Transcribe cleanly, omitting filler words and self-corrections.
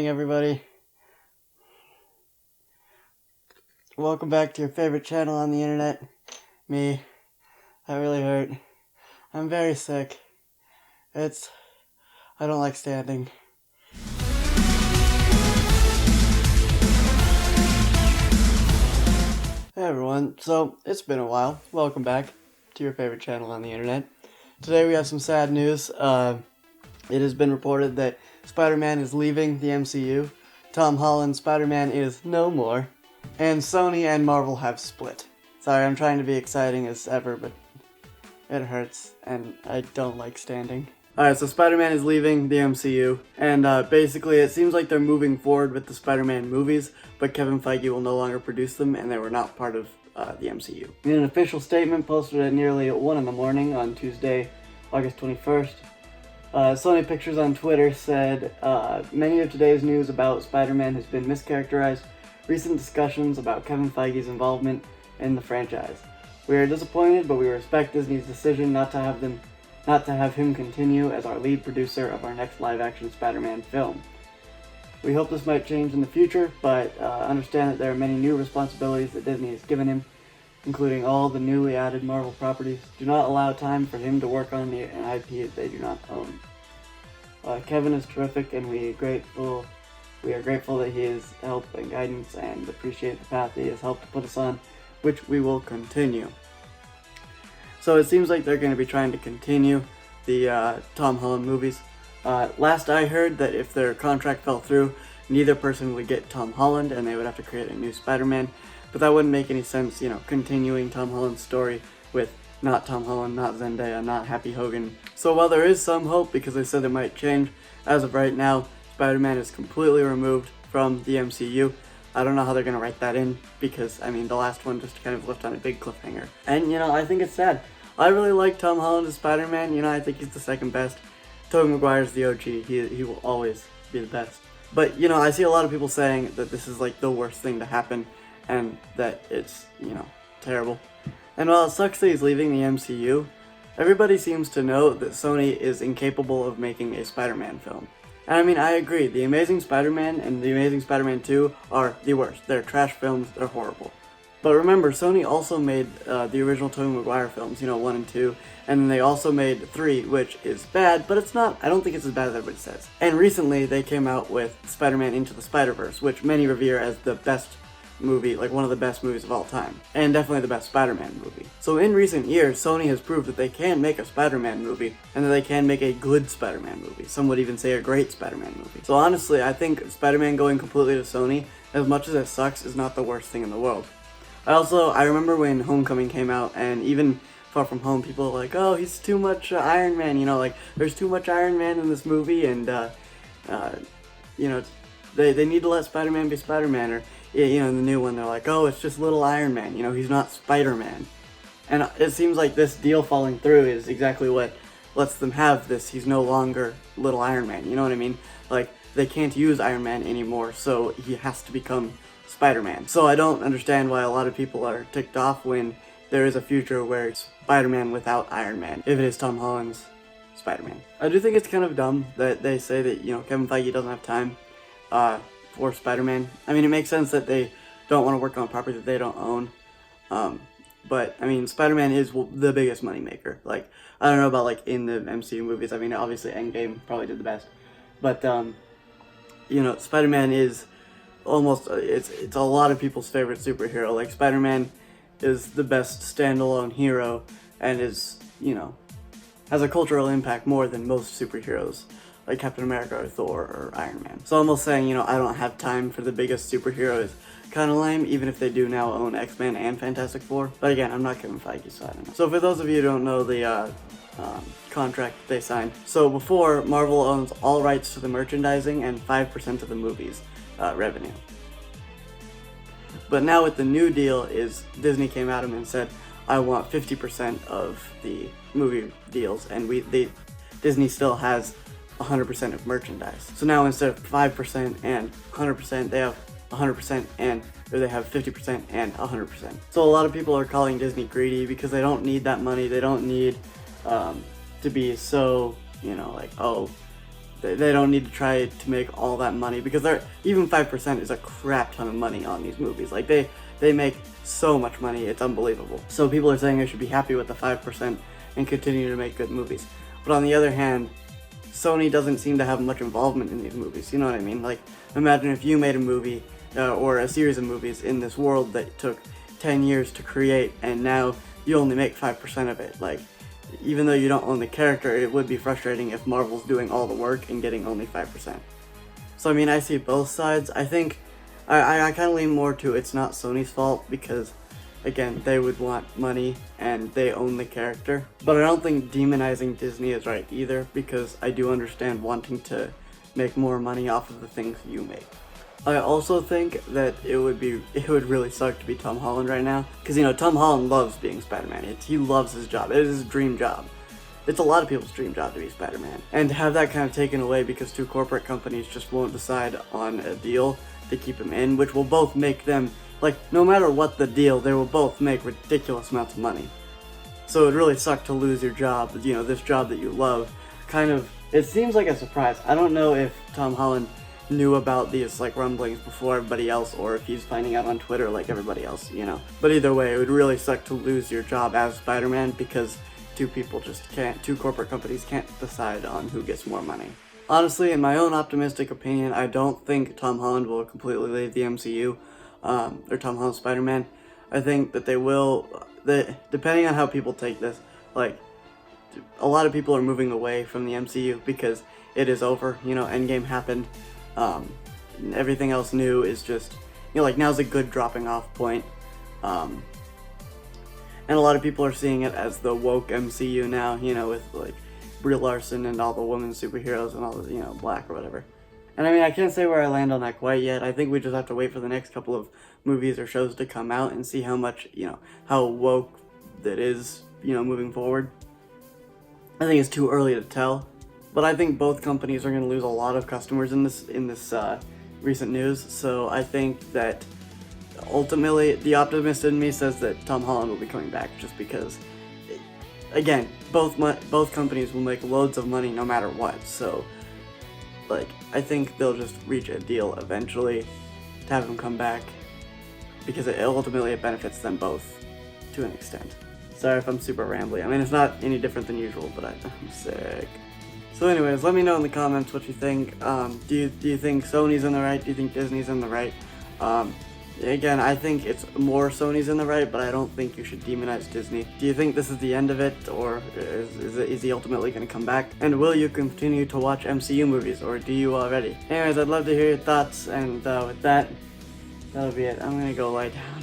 morning, everybody. Welcome back to your favorite channel on the internet. Me. That really hurt. I'm very sick. I don't like standing. Hey everyone, so it's been a while. Welcome back to your favorite channel on the internet. Today we have some sad news. It has been reported that Spider-Man is leaving the MCU. Tom Holland's Spider-Man is no more. And Sony and Marvel have split. Sorry, I'm trying to be exciting as ever, but it hurts, and I don't like standing. Alright, so Spider-Man is leaving the MCU, and basically it seems like they're moving forward with the Spider-Man movies, but Kevin Feige will no longer produce them, and they were not part of the MCU. In an official statement posted at nearly 1 in the morning on Tuesday, August 21st, Sony Pictures on Twitter said, many of today's news about Spider-Man has been mischaracterized. Recent discussions about Kevin Feige's involvement in the franchise. We are disappointed, but we respect Disney's decision not to have him continue as our lead producer of our next live-action Spider-Man film. We hope this might change in the future, but understand that there are many new responsibilities that Disney has given him, including all the newly added Marvel properties. Do not allow time for him to work on an IP that they do not own. Kevin is terrific, and we are grateful that he is help and guidance, and appreciate the path he has helped to put us on, which we will continue. So it seems like they're going to be trying to continue the Tom Holland movies. Last I heard that if their contract fell through, neither person would get Tom Holland, and they would have to create a new Spider-Man. But that wouldn't make any sense, continuing Tom Holland's story with not Tom Holland, not Zendaya, not Happy Hogan. So while there is some hope, because they said it might change, as of right now, Spider-Man is completely removed from the MCU. I don't know how they're going to write that in, because, the last one just kind of left on a big cliffhanger. And, I think it's sad. I really like Tom Holland as Spider-Man. I think he's the second best. Tobey Maguire's the OG. He will always be the best. But, I see a lot of people saying that this is, the worst thing to happen, and that it's, terrible. And while it sucks that he's leaving the MCU, everybody seems to know that Sony is incapable of making a Spider-Man film. And I agree, The Amazing Spider-Man and The Amazing Spider-Man 2 are the worst. They're trash films, they're horrible. But remember, Sony also made the original Tobey Maguire films, 1 and 2, and then they also made 3, which is bad, but it's not, I don't think it's as bad as everybody says. And recently, they came out with Spider-Man Into the Spider-Verse, which many revere as the best movie, one of the best movies of all time, and definitely the best Spider-Man movie. So in recent years, Sony has proved that they can make a Spider-Man movie, and that they can make a good Spider-Man movie. Some would even say a great Spider-Man movie. So honestly, I think Spider-Man going completely to Sony, as much as it sucks, is not the worst thing in the world. I remember when Homecoming came out, and even Far From Home, people were like, oh, he's too much Iron Man, there's too much Iron Man in this movie, and, they need to let Spider-Man be Spider-Man, or, in the new one, they're like, oh, it's just little Iron Man, he's not Spider-Man. And it seems like this deal falling through is exactly what lets them have this, he's no longer little Iron Man, you know what I mean? They can't use Iron Man anymore, so he has to become Spider-Man. So I don't understand why a lot of people are ticked off when there is a future where it's Spider-Man without Iron Man, if it is Tom Holland's Spider-Man. I do think it's kind of dumb that they say that, Kevin Feige doesn't have time for Spider-Man. It makes sense that they don't want to work on a property that they don't own. But, Spider-Man is the biggest moneymaker. I don't know about, in the MCU movies. Obviously Endgame probably did the best. But, Spider-Man is almost, it's a lot of people's favorite superhero. Spider-Man is the best standalone hero, and is, has a cultural impact more than most superheroes, like Captain America or Thor or Iron Man. So almost saying, I don't have time for the biggest superhero is kind of lame, even if they do now own X-Men and Fantastic Four. But again, I'm not Kevin Feige, so I don't know. So for those of you who don't know the contract they signed, so before, Marvel owns all rights to the merchandising and 5% of the movie's revenue. But now with the new deal is Disney came at him and said, I want 50% of the movie deals, and Disney still has 100% of merchandise. So now instead of 5% and 100%, they have 100% or they have 50% and 100%. So a lot of people are calling Disney greedy because they don't need that money. They don't need to be so, oh, They don't need to try to make all that money, because even 5% is a crap ton of money on these movies. Like, they make so much money, it's unbelievable. So people are saying they should be happy with the 5% and continue to make good movies. But on the other hand, Sony doesn't seem to have much involvement in these movies, you know what I mean? Like, imagine if you made a movie, or a series of movies in this world that took 10 years to create, and now you only make 5% of it. Like, even though you don't own the character, it would be frustrating if Marvel's doing all the work and getting only 5%. So I mean, I see both sides. I think, I kind of lean more to it's not Sony's fault, because again, they would want money and they own the character. But I don't think demonizing Disney is right either, because I do understand wanting to make more money off of the things you make. I also think that it would really suck to be Tom Holland right now, because, you know, Tom Holland loves being Spider-Man. He loves his job. It is his dream job. It's a lot of people's dream job to be Spider-Man. And to have that kind of taken away because two corporate companies just won't decide on a deal to keep him in, which will both make them, like, no matter what the deal, they will both make ridiculous amounts of money. So it would really suck to lose your job, you know, this job that you love. Kind of, it seems like a surprise. I don't know if Tom Holland knew about these, like, rumblings before everybody else, or if he's finding out on Twitter like everybody else, you know. But either way, it would really suck to lose your job as Spider-Man, because two corporate companies can't decide on who gets more money. Honestly, in my own optimistic opinion, I don't think Tom Holland will completely leave the MCU, or Tom Holland Spider-Man. I think that they will, depending on how people take this, like, a lot of people are moving away from the MCU because it is over, you know, Endgame happened. Everything else new is just, you know, like, now's a good dropping off point. And a lot of people are seeing it as the woke MCU now, you know, with, like, Brie Larson and all the women superheroes and all the, you know, black or whatever. And I mean, I can't say where I land on that quite yet. I think we just have to wait for the next couple of movies or shows to come out and see how much, you know, how woke that is, you know, moving forward. I think it's too early to tell. But I think both companies are going to lose a lot of customers in this recent news. So I think that ultimately the optimist in me says that Tom Holland will be coming back, just because, again, both companies will make loads of money no matter what. So, like, I think they'll just reach a deal eventually to have him come back, because ultimately it benefits them both to an extent. Sorry if I'm super rambly. I mean, it's not any different than usual, but I'm sick. So anyways, let me know in the comments what you think. Do you think Sony's in the right? Do you think Disney's in the right? Again, I think it's more Sony's in the right, but I don't think you should demonize Disney. Do you think this is the end of it, or is he ultimately going to come back? And will you continue to watch MCU movies, or do you already? Anyways, I'd love to hear your thoughts, and with that, that'll be it. I'm going to go lie down.